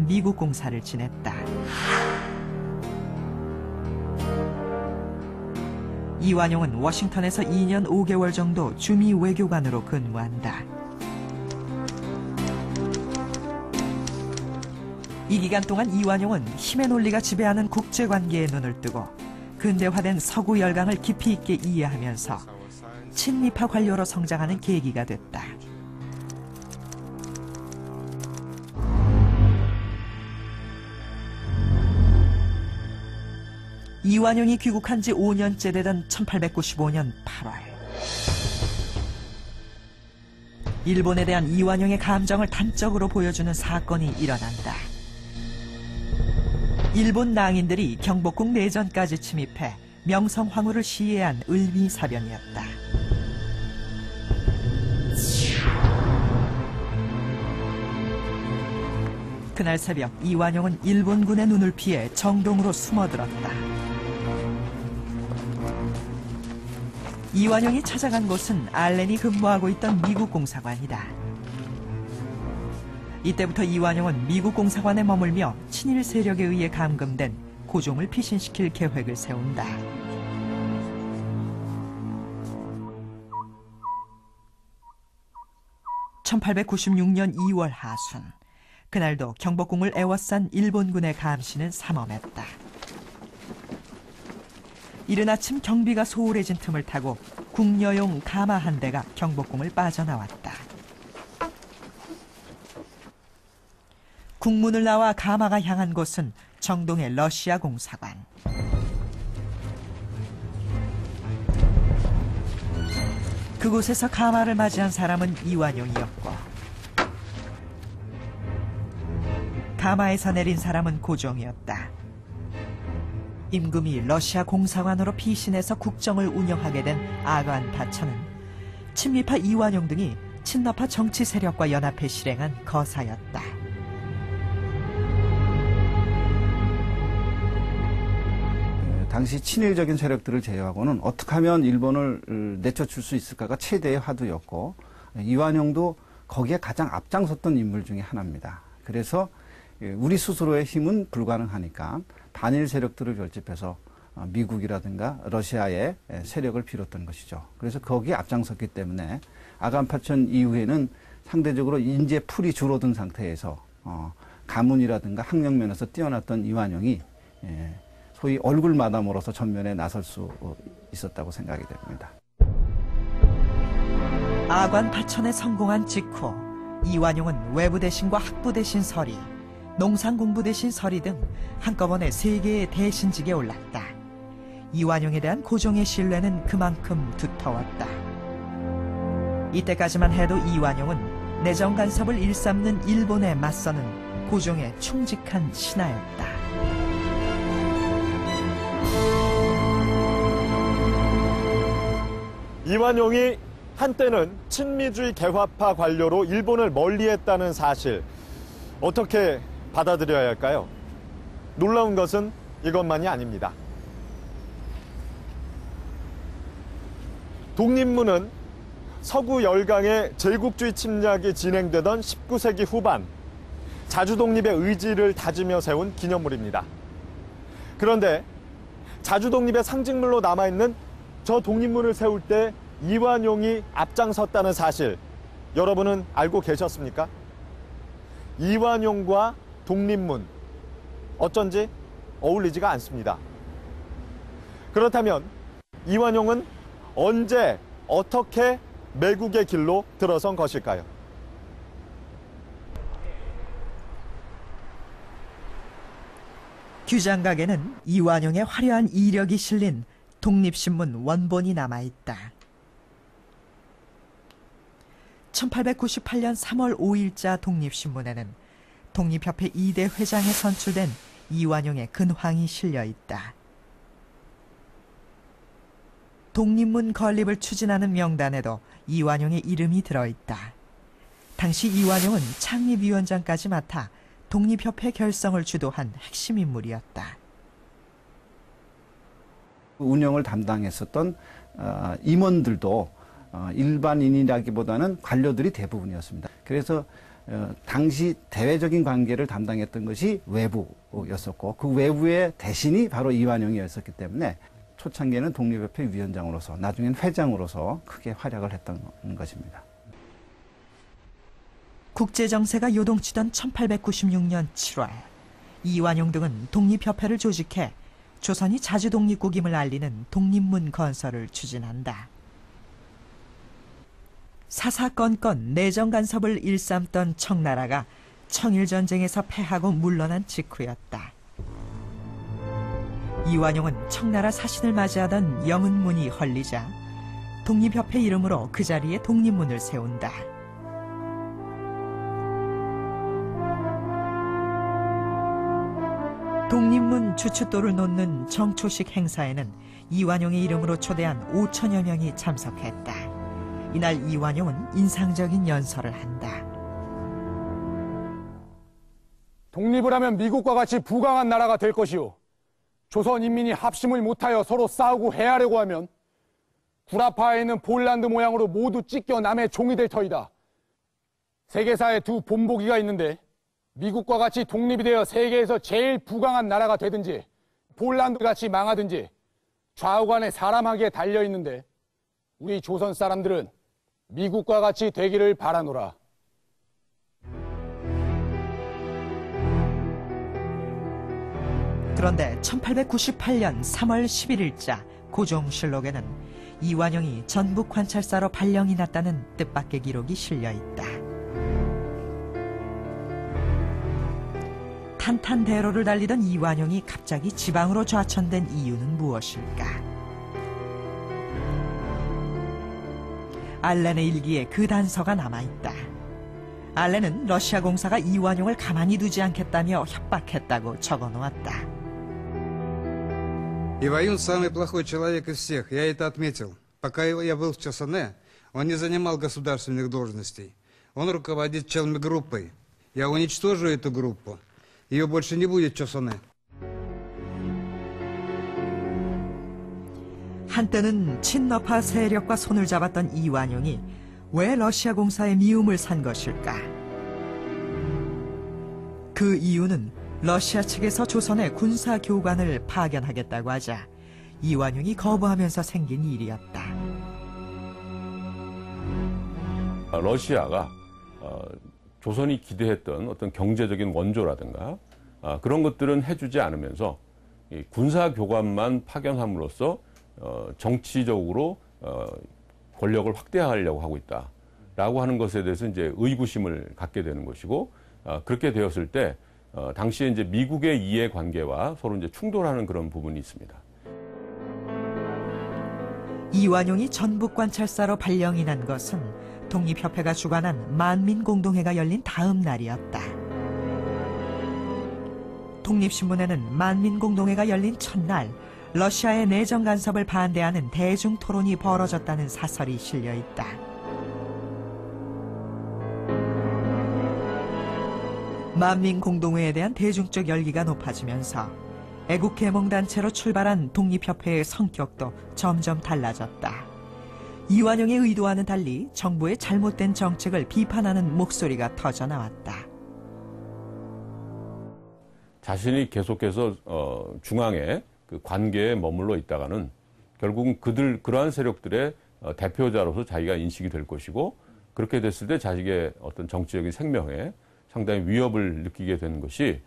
미국 공사를 지냈다. 이완용은 워싱턴에서 2년 5개월 정도 주미 외교관으로 근무한다. 이 기간 동안 이완용은 힘의 논리가 지배하는 국제관계에 눈을 뜨고 근대화된 서구 열강을 깊이 있게 이해하면서 친미파 관료로 성장하는 계기가 됐다. 이완용이 귀국한 지 5년째 되던 1895년 8월. 일본에 대한 이완용의 감정을 단적으로 보여주는 사건이 일어난다. 일본 낭인들이 경복궁 내전까지 침입해 명성황후를 시해한 을미사변이었다. 그날 새벽 이완용은 일본군의 눈을 피해 정동으로 숨어들었다. 이완용이 찾아간 곳은 알렌이 근무하고 있던 미국 공사관이다. 이때부터 이완용은 미국 공사관에 머물며 친일 세력에 의해 감금된 고종을 피신시킬 계획을 세운다. (1896년 2월) 하순, 그날도 경복궁을 에워싼 일본군의 감시는 삼엄했다. 이른 아침 경비가 소홀해진 틈을 타고 궁녀용 가마 한 대가 경복궁을 빠져나왔다. 궁문을 나와 가마가 향한 곳은 정동의 러시아 공사관. 그곳에서 가마를 맞이한 사람은 이완용이었고, 가마에서 내린 사람은 고종이었다. 임금이 러시아 공사관으로 피신해서 국정을 운영하게 된 아관 파천은 친미파 이완용 등이 친러파 정치 세력과 연합해 실행한 거사였다. 당시 친일적인 세력들을 제외하고는 어떻게 하면 일본을 내쫓을 수 있을까가 최대의 화두였고, 이완용도 거기에 가장 앞장섰던 인물 중에 하나입니다. 그래서 우리 스스로의 힘은 불가능하니까 반일 세력들을 결집해서 미국이라든가 러시아의 세력을 빌었던 것이죠. 그래서 거기에 앞장섰기 때문에 아간파천 이후에는 상대적으로 인재 풀이 줄어든 상태에서 가문이라든가 학력 면에서 뛰어났던 이완용이 소위 얼굴 마담으로서 전면에 나설 수 있었다고 생각이 됩니다. 아관 파천에 성공한 직후 이완용은 외부 대신과 학부 대신 서리, 농상 공부 대신 서리 등 한꺼번에 3개의 대신직에 올랐다. 이완용에 대한 고종의 신뢰는 그만큼 두터웠다. 이때까지만 해도 이완용은 내정 간섭을 일삼는 일본에 맞서는 고종의 충직한 신하였다. 이완용이 한때는 친미주의 개화파 관료로 일본을 멀리했다는 사실, 어떻게 받아들여야 할까요? 놀라운 것은 이것만이 아닙니다. 독립문은 서구 열강의 제국주의 침략이 진행되던 19세기 후반, 자주독립의 의지를 다지며 세운 기념물입니다. 그런데 자주독립의 상징물로 남아있는 저 독립문을 세울 때 이완용이 앞장섰다는 사실, 여러분은 알고 계셨습니까? 이완용과 독립문, 어쩐지 어울리지가 않습니다. 그렇다면 이완용은 언제 어떻게 매국의 길로 들어선 것일까요? 규장각에는 이완용의 화려한 이력이 실린 독립신문 원본이 남아있다. 1898년 3월 5일자 독립신문에는 독립협회 2대 회장에 선출된 이완용의 근황이 실려있다. 독립문 건립을 추진하는 명단에도 이완용의 이름이 들어있다. 당시 이완용은 창립위원장까지 맡아 독립협회 결성을 주도한 핵심 인물이었다. 운영을 담당했었던 임원들도 일반인이라기보다는 관료들이 대부분이었습니다. 그래서 당시 대외적인 관계를 담당했던 것이 외부였었고 그 외부의 대신이 바로 이완용이었었기 때문에 초창기에는 독립협회 위원장으로서 나중엔 회장으로서 크게 활약을 했던 것입니다. 국제정세가 요동치던 1896년 7월 이완용 등은 독립협회를 조직해 조선이 자주 독립국임을 알리는 독립문 건설을 추진한다. 사사건건 내정 간섭을 일삼던 청나라가 청일전쟁에서 패하고 물러난 직후였다. 이완용은 청나라 사신을 맞이하던 영은문이 헐리자 독립협회 이름으로 그 자리에 독립문을 세운다. 독립문 주춧돌을 놓는 정초식 행사에는 이완용의 이름으로 초대한 5천여 명이 참석했다. 이날 이완용은 인상적인 연설을 한다. 독립을 하면 미국과 같이 부강한 나라가 될 것이요. 조선 인민이 합심을 못하여 서로 싸우고 해하려고 하면 구라파에 있는 폴란드 모양으로 모두 찢겨 남의 종이 될 터이다. 세계사에 두 본보기가 있는데 미국과 같이 독립이 되어 세계에서 제일 부강한 나라가 되든지 폴란드같이 망하든지 좌우간에 사람하기에 달려있는데 우리 조선 사람들은 미국과 같이 되기를 바라노라. 그런데 1898년 3월 11일자 고종실록에는 이완용이 전북 관찰사로 발령이 났다는 뜻밖의 기록이 실려있다. 탄탄대로를 달리던 이완용이 갑자기 지방으로 좌천된 이유는 무엇일까? 알렌의 일기에 그 단서가 남아있다. 알렌은 러시아 공사가 이완용을 가만히 두지 않겠다며 협박했다고 적어놓았다. Иваюн самый плохой человек из всех, я это отметил. Пока я был в Чосоне, он не занимал государственных должностей. Он руководит челмигруппой. Я уничтожу эту группу. Ее больше не будет в Чосоне. 한때는 친러파 세력과 손을 잡았던 이완용이 왜 러시아 공사에 미움을 산 것일까? 그 이유는 러시아 측에서 조선의 군사교관을 파견하겠다고 하자 이완용이 거부하면서 생긴 일이었다. 러시아가 조선이 기대했던 어떤 경제적인 원조라든가 그런 것들은 해주지 않으면서 이 군사교관만 파견함으로써 정치적으로 권력을 확대하려고 하고 있다라고 하는 것에 대해서 이제 의구심을 갖게 되는 것이고 그렇게 되었을 때 당시에 이제 미국의 이해관계와 서로 이제 충돌하는 그런 부분이 있습니다. 이완용이 전북관찰사로 발령이 난 것은 독립협회가 주관한 만민공동회가 열린 다음 날이었다. 독립신문에는 만민공동회가 열린 첫날 러시아의 내정 간섭을 반대하는 대중 토론이 벌어졌다는 사설이 실려 있다. 만민공동회에 대한 대중적 열기가 높아지면서 애국계몽단체로 출발한 독립협회의 성격도 점점 달라졌다. 이완용의 의도와는 달리 정부의 잘못된 정책을 비판하는 목소리가 터져나왔다. 자신이 계속해서 중앙에 그 관계에 머물러 있다가는 결국은 그러한 세력들의 대표자로서 자기가 인식이 될 것이고 그렇게 됐을 때 자기의 어떤 정치적인 생명에 상당히 위협을 느끼게 되는 것이